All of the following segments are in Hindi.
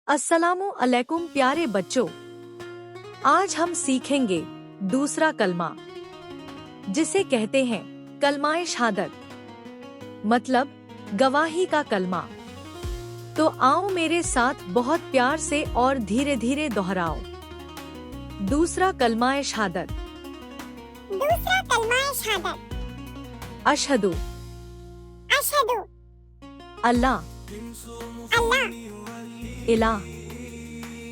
अस्सलामु अलैकुम प्यारे बच्चों, आज हम सीखेंगे दूसरा कलमा जिसे कहते हैं कलमाए शहादत, मतलब गवाही का कलमा। तो आओ मेरे साथ बहुत प्यार से और धीरे धीरे दोहराओ। दूसरा कलमाए शहादत। दूसरा कलमाए शहादत। अशहदु अशहदु अल्लाह अल्लाह इलाह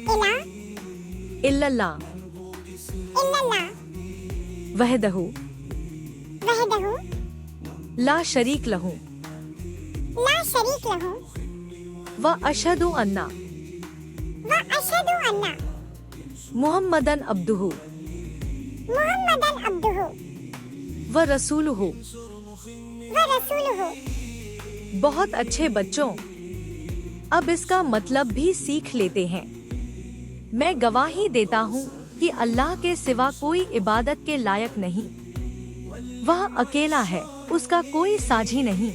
इलाह इल्लल्लाह इल्लल्लाह वहदहु वहदहु ला शरीक लहू ला शरीक लहू व अशहदु अन्ना व अशहदु अन्ना मुहम्मदन अब्दुहु मुहम्मदन अब्दुहु व रसूलुहु। व रसूलुहु। बहुत अच्छे बच्चों, अब इसका मतलब भी सीख लेते हैं। मैं गवाही देता हूँ कि अल्लाह के सिवा कोई इबादत के लायक नहीं। वह अकेला है, उसका कोई साझी नहीं।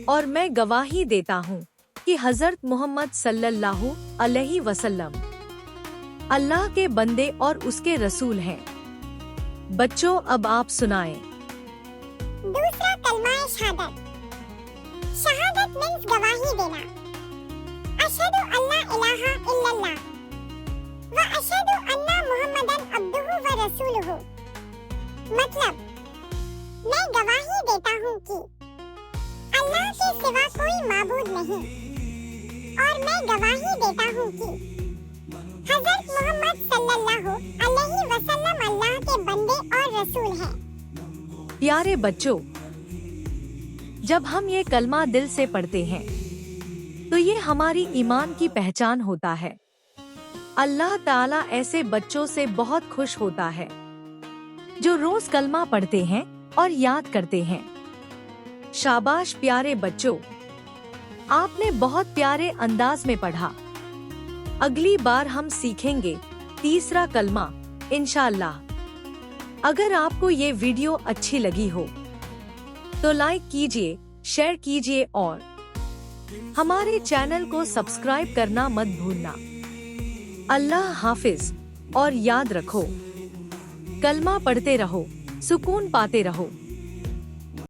और मैं गवाही देता हूँ कि हजरत मोहम्मद सल्लल्लाहु अलैहि वसल्लम अल्लाह के बंदे और उसके रसूल हैं। बच्चों, अब आप सुनाएं। दूसरा कलमाए शहादत। शहादत मीन्स गवाही देना। अशहदु अल्ला इलाहा इल्लल्लाह व अशहदु अन्ना मुहम्मदन अब्दुहु व रसूलुहु। मतलब मैं गवाही देता हूँ कि अल्लाह के सिवा कोई माबूद नहीं, और मैं गवाही देता हूँ कि हजरत मोहम्मद सल्लल्लाहु अलैहि वसल्लम अल्लाह के बंदे और रसूल हैं। प्यारे बच्चों, जब हम ये कलमा दिल से पढ़ते हैं तो ये हमारी ईमान की पहचान होता है। अल्लाह ताला ऐसे बच्चों से बहुत खुश होता है जो रोज कलमा पढ़ते हैं और याद करते हैं। शाबाश प्यारे बच्चों, आपने बहुत प्यारे अंदाज में पढ़ा। अगली बार हम सीखेंगे तीसरा कलमा इंशाअल्लाह। अगर आपको ये वीडियो अच्छी लगी हो तो लाइक कीजिए, शेयर कीजिए और हमारे चैनल को सब्सक्राइब करना मत भूलना। अल्लाह हाफिज और याद रखो, कलमा पढ़ते रहो, सुकून पाते रहो।